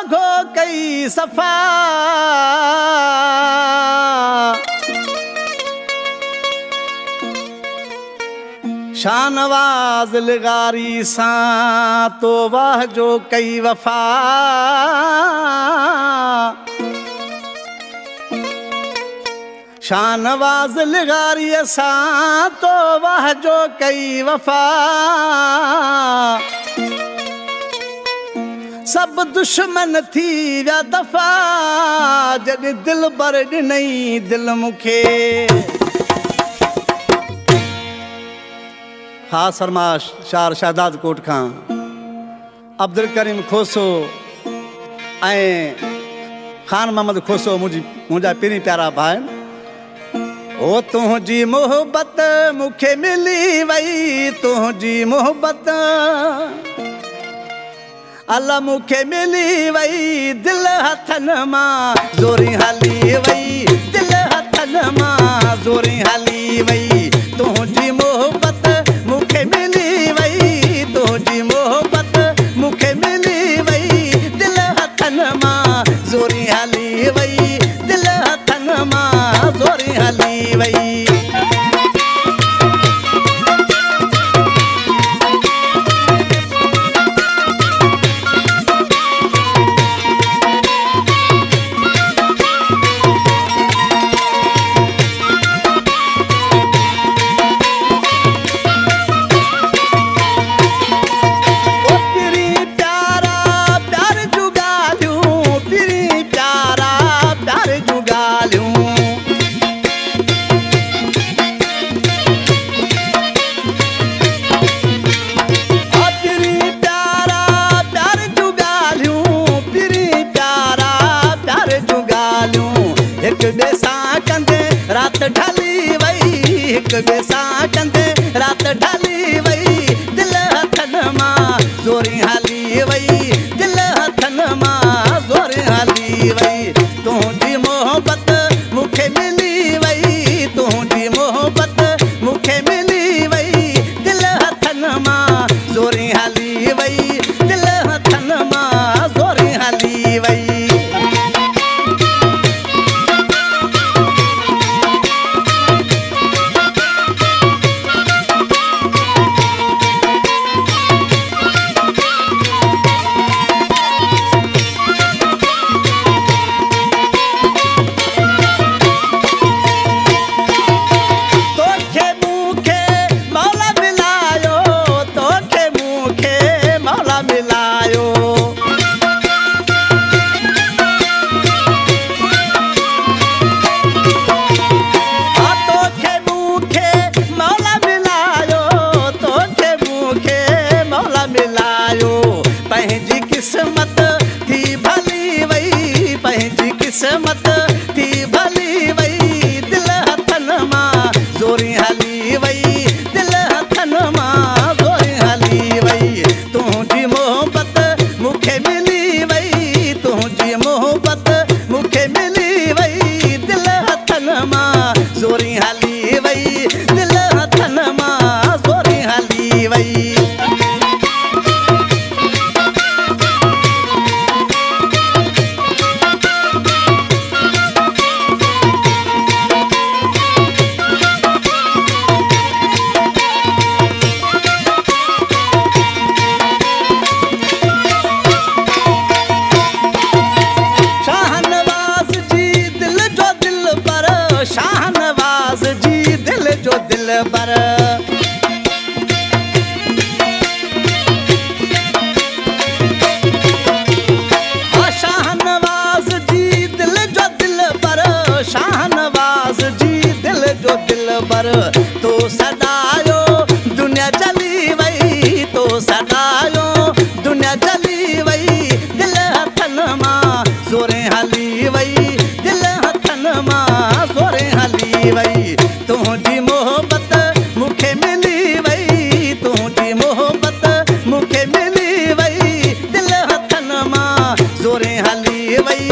घो कई सफ़ा शाहनवाज़ लिगारी सां तो वाह जो कई वफ़ा शाहनवाज़ लिगारी सां तो वाह जो कई वफ़ा सब दुश्मन थी विया दफ़ा जॾहिं दिल बर ॾिनई दिल मूंखे ख़ासि फरमाश शार शहदाद कोट खां अब्दुल करीम खोसो ऐं ख़ान मोहम्मद खोसो मुंहिंजा पहिरीं प्यारा भाउ आहिनि ओ तुंहिंजी मोहबत मूंखे मिली वई तुंहिंजी मोहबत अला मूंखे मिली वई दिल हथनि मां ज़ोरी हली वई दिल हथनि मां ज़ोरी हली वई तुंहिंजी मोहबत मूंखे मिली वई तुंहिंजी मोहबत मूंखे मिली वई दिल हथनि मां ज़ोरी हली वई दिल हथनि मां ज़ोरी हली वई रात ढली वई हिक ॿिए सां कंदे रात ढली वई दिल हथनि मां ज़ोरी हली वई दिल हथनि मां ज़ोरी हली वई तुंहिंजी मोहबत मूंखे मिली वई तुंहिंजी मोहबत मूंखे मिली वई दिल हथनि मां ज़ोरी हली वई दिल हथनि मां ज़ोरी हली वई किस्मत थी भली वई पंहिंजी किस्मत थी भली वई दिल हथनि मां ज़ोरी हली वई दिल हथनि मां ज़ोरी हली वई तुंहिंजी मोहबत मूंखे मिली वई तुंहिंजी मोहबत मूंखे मिली वई दिल हथनि मां ज़ोरी हली वई दिल हथनि मां ज़ोरी हली वई शाहनवाज़ जी दिल जो दिल बर शाहनवाज़ जी दिल जो दिल बर शाहनवाज़ जी दिल जो दिल बर तो सदायो दुनिया चली वई तो सदायो दुनिया चली वई दिल हथनि मां ज़ोरे हली वई दिल हथनि मां ज़ोरे हली वई तुंहिंजी मोहबत मूंखे मिली वई तुंहिंजी मोहबत मूंखे मिली वई दिल हथनि मां ज़ोरे हली वई